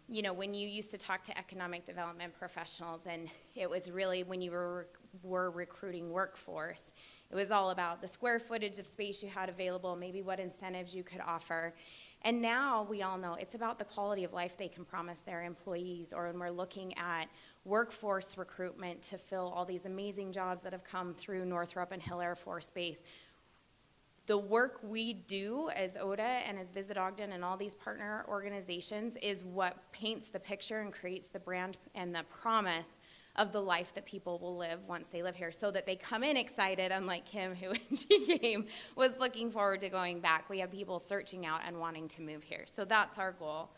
when you used to talk to economic development professionals, and it was really when you were recruiting workforce, it was all about the square footage of space you had available, maybe what incentives you could offer. And now we all know it's about the quality of life they can promise their employees, or when we're looking at workforce recruitment to fill all these amazing jobs that have come through Northrop and Hill Air Force Base. The work we do as OTA and as Visit Ogden and all these partner organizations is what paints the picture and creates the brand and the promise of the life that people will live once they live here, so that they come in excited, unlike Kim, who when she came was looking forward to going back. We have people searching out and wanting to move here. So that's our goal.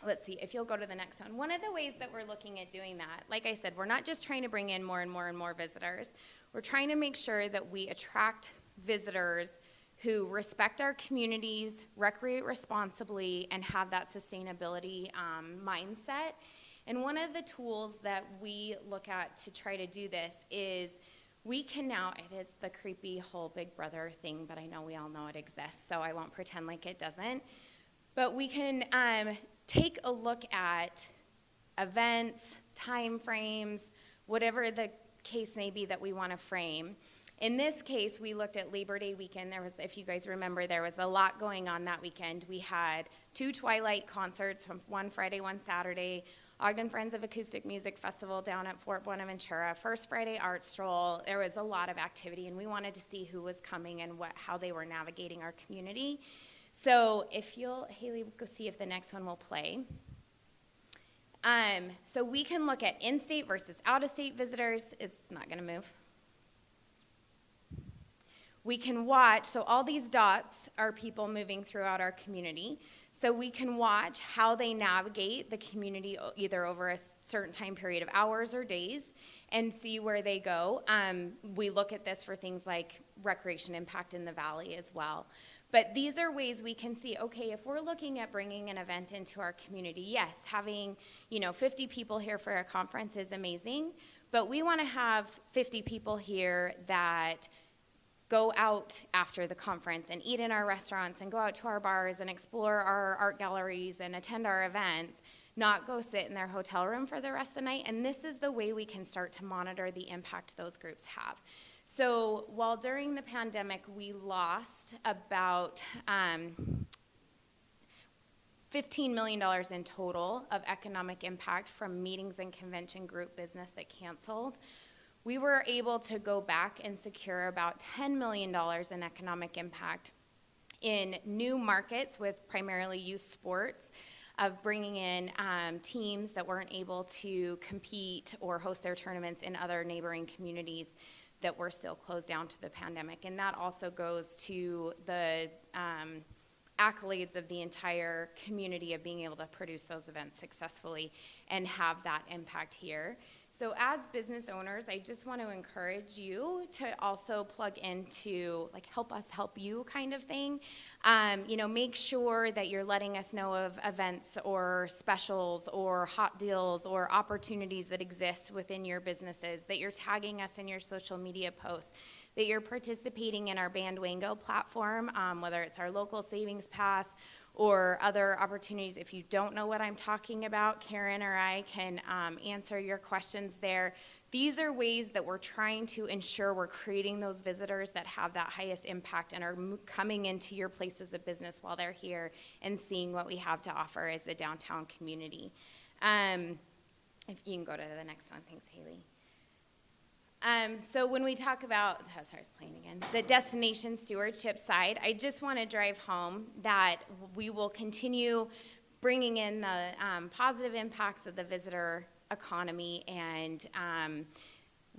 Let's see, if you'll go to the next one. One of the ways that we're looking at doing that, like I said, we're not just trying to bring in more and more and more visitors. We're trying to make sure that we attract visitors who respect our communities, recreate responsibly, and have that sustainability mindset. And one of the tools that we look at to try to do this is we can now, it is the creepy whole Big Brother thing, but I know we all know it exists, so I won't pretend like it doesn't. But we can take a look at events, time frames, whatever the case may be that we want to frame. In this case, we looked at Labor Day weekend. There was, if you guys remember, there was a lot going on that weekend. We had 2 Twilight concerts, from one Friday, one Saturday. Ogden Friends of Acoustic Music Festival down at Fort Buenaventura, First Friday Art Stroll. There was a lot of activity, and we wanted to see who was coming and how they were navigating our community. So if you'll, Haley, go see if the next one will play. So we can look at in-state versus out-of-state visitors. It's not going to move. We can watch, so all these dots are people moving throughout our community. So we can watch how they navigate the community either over a certain time period of hours or days and see where they go. We look at this for things like recreation impact in the valley as well. But these are ways we can see, okay, if we're looking at bringing an event into our community, yes, having 50 people here for a conference is amazing, but we want to have 50 people here that go out after the conference and eat in our restaurants and go out to our bars and explore our art galleries and attend our events, not go sit in their hotel room for the rest of the night. And this is the way we can start to monitor the impact those groups have. So while during the pandemic we lost about $15 million in total of economic impact from meetings and convention group business that canceled, we were able to go back and secure about $10 million in economic impact in new markets with primarily youth sports, of bringing in teams that weren't able to compete or host their tournaments in other neighboring communities that were still closed down to the pandemic. And that also goes to the accolades of the entire community of being able to produce those events successfully and have that impact here. So as business owners, I just want to encourage you to also plug into like help us help you kind of thing. Make sure that you're letting us know of events or specials or hot deals or opportunities that exist within your businesses, that you're tagging us in your social media posts, that you're participating in our Bandwango platform, whether it's our local savings pass or other opportunities. If you don't know what I'm talking about, Karen or I can answer your questions there. These are ways that we're trying to ensure we're creating those visitors that have that highest impact and are coming into your places of business while they're here and seeing what we have to offer as a downtown community. If you can go to the next one, thanks, Haley. So when we talk about, sorry, it's playing again, the destination stewardship side, I just want to drive home that we will continue bringing in the positive impacts of the visitor economy and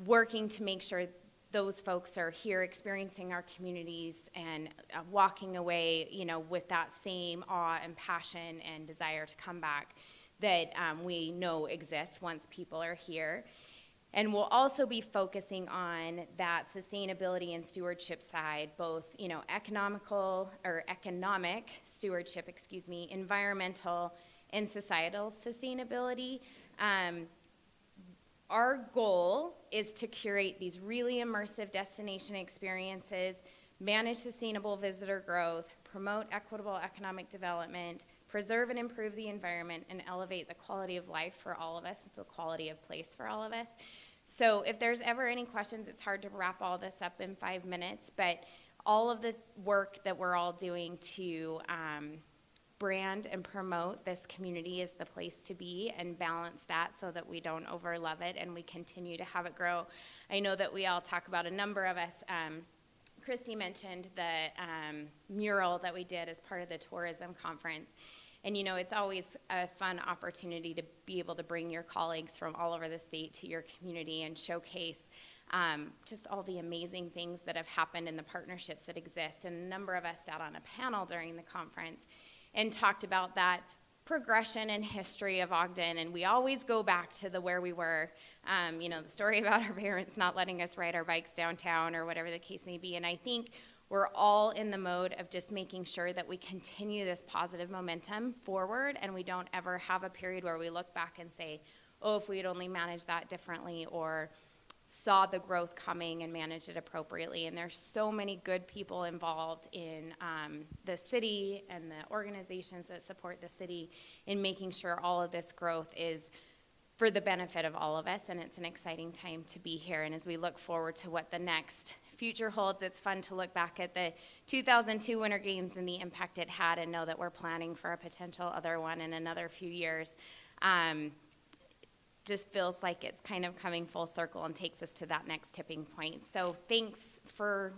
working to make sure those folks are here experiencing our communities and walking away, with that same awe and passion and desire to come back that we know exists once people are here. And we'll also be focusing on that sustainability and stewardship side, both, economic stewardship, environmental and societal sustainability. Our goal is to curate these really immersive destination experiences, manage sustainable visitor growth, promote equitable economic development, preserve and improve the environment, and elevate the quality of life for all of us, the quality of place for all of us. So if there's ever any questions, it's hard to wrap all this up in 5 minutes, but all of the work that we're all doing to brand and promote this community is the place to be and balance that so that we don't overlove it and we continue to have it grow. I know that we all talk about, a number of us, Christy mentioned the mural that we did as part of the tourism conference. And it's always a fun opportunity to be able to bring your colleagues from all over the state to your community and showcase just all the amazing things that have happened and the partnerships that exist. And a number of us sat on a panel during the conference and talked about that progression and history of Ogden. And we always go back to where we were, the story about our parents not letting us ride our bikes downtown or whatever the case may be. And I think we're all in the mode of just making sure that we continue this positive momentum forward and we don't ever have a period where we look back and say, oh, if we had only managed that differently or saw the growth coming and managed it appropriately. And there's so many good people involved in the city and the organizations that support the city in making sure all of this growth is for the benefit of all of us, and it's an exciting time to be here. And as we look forward to what the next future holds, it's fun to look back at the 2002 Winter Games and the impact it had and know that we're planning for a potential other one in another few years. just feels like it's kind of coming full circle and takes us to that next tipping point. So thanks for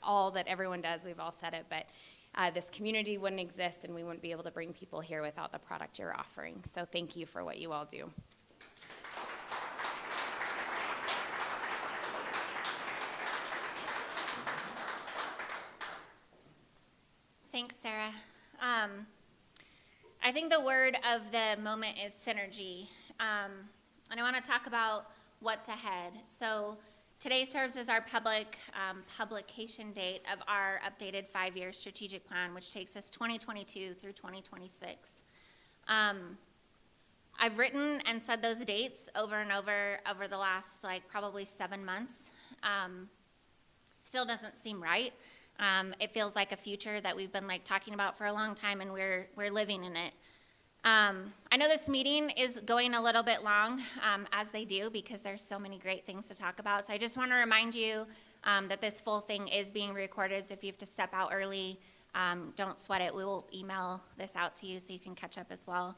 all that everyone does. We've all said it, but this community wouldn't exist and we wouldn't be able to bring people here without the product you're offering. So thank you for what you all do. Thanks, Sarah. I think the word of the moment is synergy. And I want to talk about what's ahead. So today serves as our public publication date of our updated 5-year strategic plan, which takes us 2022 through 2026. I've written and said those dates over and over the last probably 7 months. Still doesn't seem right. It feels like a future that we've been talking about for a long time, and we're living in it. I know this meeting is going a little bit long, as they do, because there's so many great things to talk about. So I just want to remind you that this full thing is being recorded, so if you have to step out early, don't sweat it. We will email this out to you so you can catch up as well.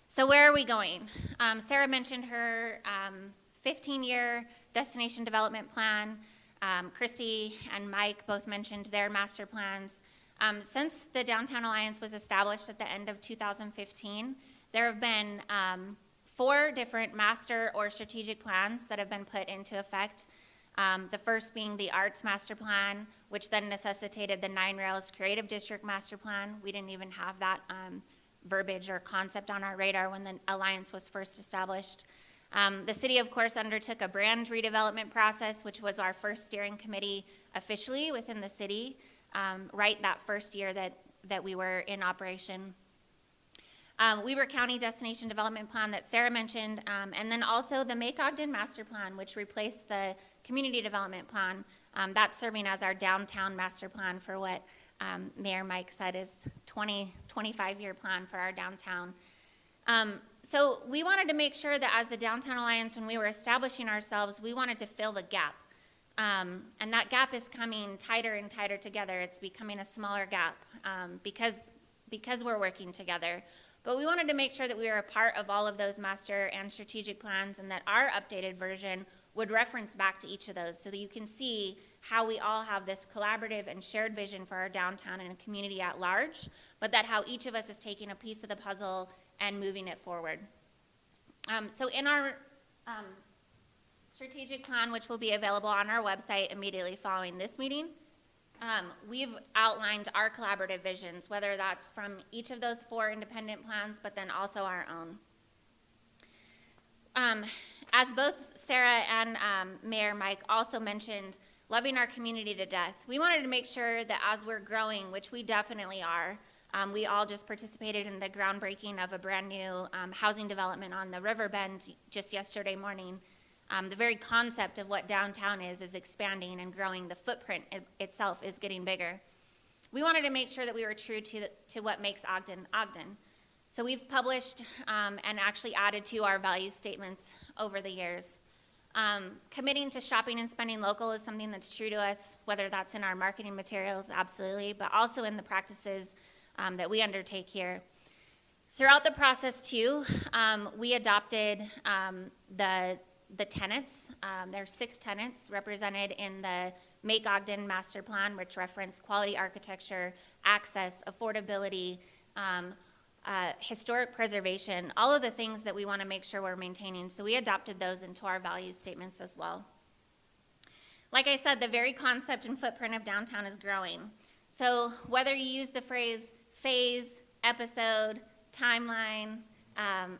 So where are we going? Sarah mentioned her 15-year destination development plan. Christy and Mike both mentioned their master plans. Since the Downtown Alliance was established at the end of 2015, there have been 4 different master or strategic plans that have been put into effect. The first being the Arts Master Plan, which then necessitated the 9 Rails Creative District Master Plan. We didn't even have that verbiage or concept on our radar when the Alliance was first established. The city, of course, undertook a brand redevelopment process, which was our first steering committee officially within the city, right that first year that we were in operation. Weber County Destination Development Plan that Sarah mentioned, and then also the Make Ogden Master Plan, which replaced the Community Development Plan. That's serving as our downtown master plan for what Mayor Mike said is 25-year plan for our downtown. So we wanted to make sure that as the Downtown Alliance, when we were establishing ourselves, we wanted to fill the gap. And that gap is coming tighter and tighter together. It's becoming a smaller gap because we're working together. But we wanted to make sure that we were a part of all of those master and strategic plans and that our updated version would reference back to each of those so that you can see how we all have this collaborative and shared vision for our downtown and a community at large, but that how each of us is taking a piece of the puzzle and moving it forward. So in our strategic plan, which will be available on our website immediately following this meeting, we've outlined our collaborative visions, whether that's from each of those 4 independent plans, but then also our own. As both Sarah and Mayor Mike also mentioned, loving our community to death. We wanted to make sure that as we're growing, which we definitely are, we all just participated in the groundbreaking of a brand new housing development on the river bend just yesterday morning. The very concept of what downtown is expanding and growing. The footprint itself is getting bigger. We wanted to make sure that we were true to what makes Ogden, Ogden. So we've published and actually added to our value statements over the years. Committing to shopping and spending local is something that's true to us, whether that's in our marketing materials, absolutely, but also in the practices that we undertake here. Throughout the process, too, we adopted the tenets. There are 6 tenets represented in the Make Ogden Master Plan, which reference quality architecture, access, affordability, historic preservation, all of the things that we want to make sure we're maintaining. So we adopted those into our value statements as well. Like I said, the very concept and footprint of downtown is growing. So whether you use the phrase phase, episode, timeline,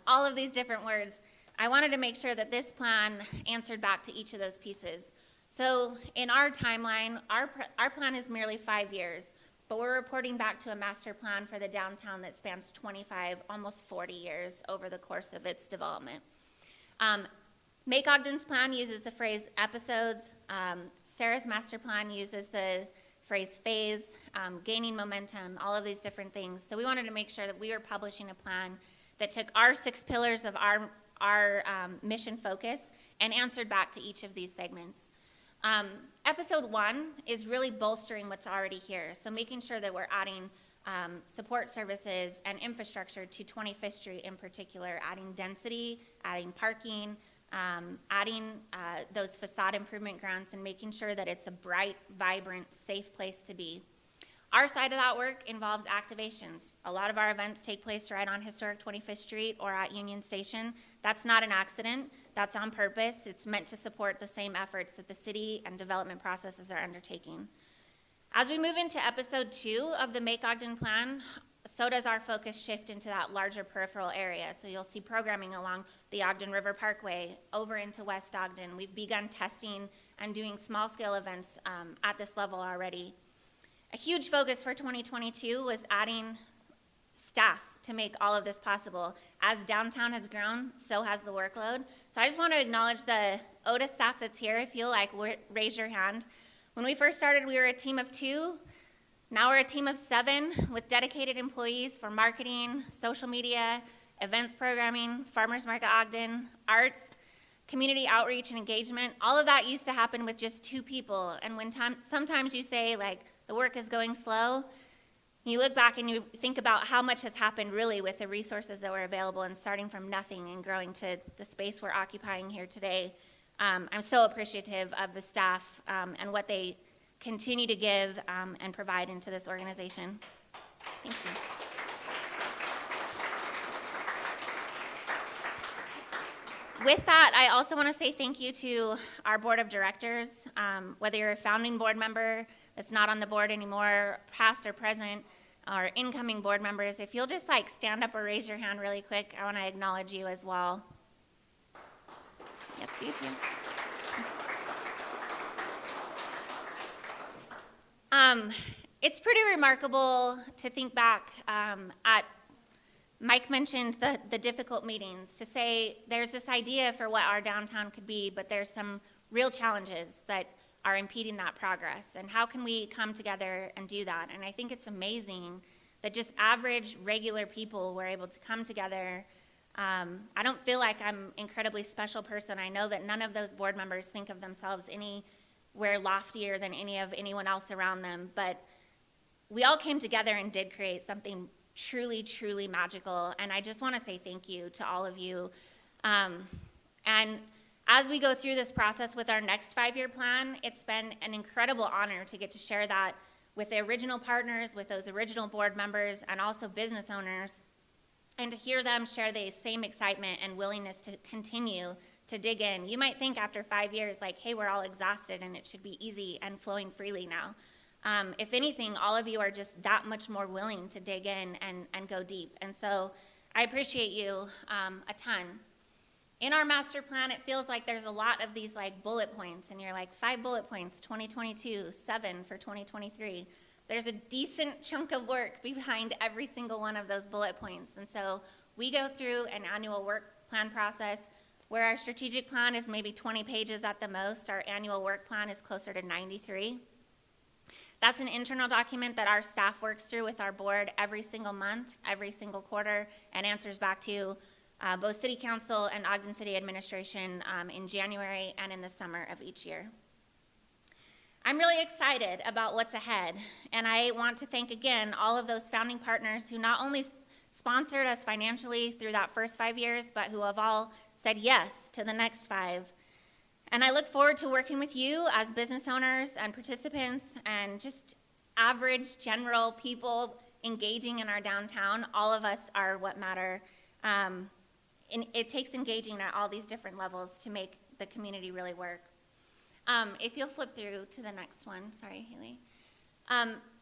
all of these different words, I wanted to make sure that this plan answered back to each of those pieces. So in our timeline, our plan is merely 5 years, but we're reporting back to a master plan for the downtown that spans 25, almost 40 years over the course of its development. Make Ogden's plan uses the phrase episodes. Sarah's master plan uses the phrase phase, gaining momentum, all of these different things. So we wanted to make sure that we were publishing a plan that took our 6 pillars of our mission focus and answered back to each of these segments. Episode 1 is really bolstering what's already here. So making sure that we're adding support services, and infrastructure to 25th Street in particular, adding density, adding parking, adding those facade improvement grants, and making sure that it's a bright, vibrant, safe place to be. Our side of that work involves activations. A lot of our events take place right on historic 25th Street or at Union Station. That's not an accident. That's on purpose. It's meant to support the same efforts that the city and development processes are undertaking. As we move into episode 2 of the Make Ogden Plan, so does our focus shift into that larger peripheral area. So you'll see programming along the Ogden River Parkway over into West Ogden. We've begun testing and doing small-scale events at this level already. A huge focus for 2022 was adding staff to make all of this possible. As downtown has grown, so has the workload. So I just want to acknowledge the Otis staff that's here. If you'll raise your hand. When we first started, we were a team of 2. Now we're a team of 7 with dedicated employees for marketing, social media, events programming, Farmers Market Ogden, arts, community outreach and engagement. All of that used to happen with just 2 people. And when sometimes you say, like, the work is going slow, you look back and you think about how much has happened really with the resources that were available and starting from nothing and growing to the space we're occupying here today. I'm so appreciative of the staff and what they continue to give and provide into this organization. Thank you. With that, I also want to say thank you to our board of directors, whether you're a founding board member that's not on the board anymore, past or present, or incoming board members. If you'll just stand up or raise your hand really quick, I want to acknowledge you as well. That's you too. It's pretty remarkable to think back at, Mike mentioned the difficult meetings, to say there's this idea for what our downtown could be, but there's some real challenges that are impeding that progress, and how can we come together and do that? And I think it's amazing that just average, regular people were able to come together. I don't feel like I'm an incredibly special person. I know that none of those board members think of themselves anywhere loftier than anyone else around them, but we all came together and did create something truly, truly magical, and I just want to say thank you to all of you. And as we go through this process with our next 5-year plan, it's been an incredible honor to get to share that with the original partners, with those original board members, and also business owners, and to hear them share the same excitement and willingness to continue to dig in. You might think after 5 years, like, hey, we're all exhausted and it should be easy and flowing freely now. If anything, all of you are just that much more willing to dig in and go deep. And so I appreciate you a ton. In our master plan, it feels like there's a lot of these bullet points, and you're like, 5 bullet points, 2022, 7 for 2023. There's a decent chunk of work behind every single one of those bullet points. And so we go through an annual work plan process where our strategic plan is maybe 20 pages at the most. Our annual work plan is closer to 93. That's an internal document that our staff works through with our board every single month, every single quarter, and answers back to both City Council and Ogden City Administration in January and in the summer of each year. I'm really excited about what's ahead, and I want to thank again all of those founding partners who not only sponsored us financially through that first 5 years, but who have all said yes to the next 5. And I look forward to working with you as business owners and participants and just average general people engaging in our downtown. All of us are what matter. And it takes engaging at all these different levels to make the community really work. If you'll flip through to the next one. Sorry, Haley.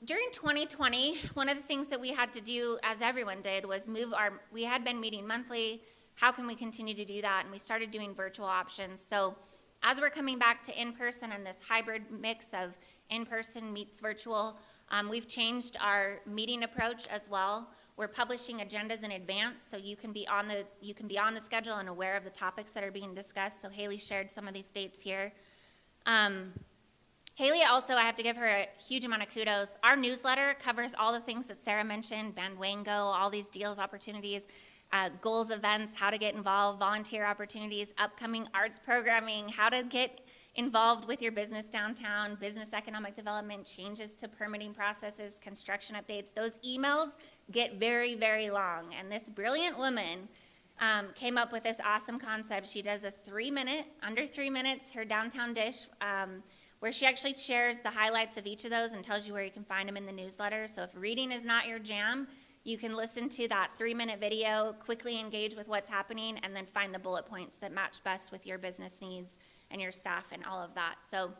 During 2020, one of the things that we had to do, as everyone did, was we had been meeting monthly. How can we continue to do that? And we started doing virtual options. So as we're coming back to in-person and this hybrid mix of in-person meets virtual, we've changed our meeting approach as well. We're publishing agendas in advance, so you can be on the schedule and aware of the topics that are being discussed. So Haley shared some of these dates here. Haley also, I have to give her a huge amount of kudos. Our newsletter covers all the things that Sarah mentioned, Bandwango, all these deals, opportunities, goals, events, how to get involved, volunteer opportunities, upcoming arts programming, how to get involved with your business downtown, business economic development, changes to permitting processes, construction updates. Those emails get very, very long. And this brilliant woman came up with this awesome concept. She does a 3-minute, under 3 minutes, her downtown dish, where she actually shares the highlights of each of those and tells you where you can find them in the newsletter. So if reading is not your jam, you can listen to that 3-minute video, quickly engage with what's happening, and then find the bullet points that match best with your business needs and your staff and all of that. So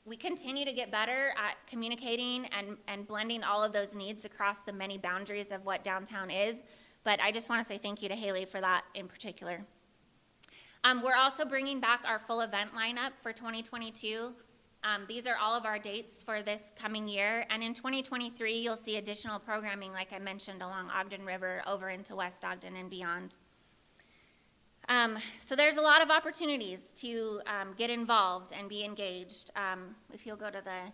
we continue to get better at communicating and blending all of those needs across the many boundaries of what downtown is. But I just want to say thank you to Haley for that in particular. We're also bringing back our full event lineup for 2022. These are all of our dates for this coming year. And in 2023, you'll see additional programming, like I mentioned, along Ogden River over into West Ogden and beyond. So there's a lot of opportunities to get involved and be engaged. If you'll go to the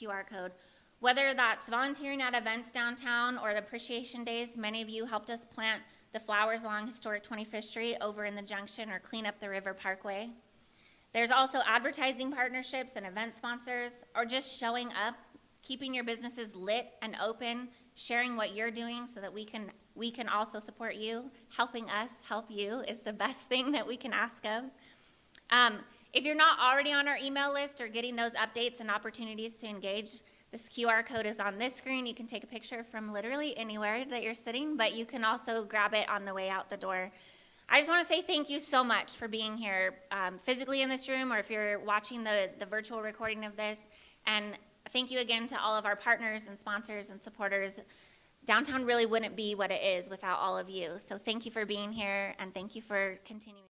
QR code. Whether that's volunteering at events downtown or at appreciation days, many of you helped us plant the flowers along historic 25th Street over in the junction or clean up the River Parkway. There's also advertising partnerships and event sponsors, or just showing up, keeping your businesses lit and open, sharing what you're doing so that we can also support you. Helping us help you is the best thing that we can ask of. If you're not already on our email list or getting those updates and opportunities to engage, this QR code is on this screen. You can take a picture from literally anywhere that you're sitting, but you can also grab it on the way out the door. I just want to say thank you so much for being here physically in this room, or if you're watching the virtual recording of this. And thank you again to all of our partners and sponsors and supporters. Downtown really wouldn't be what it is without all of you. So thank you for being here, and thank you for continuing.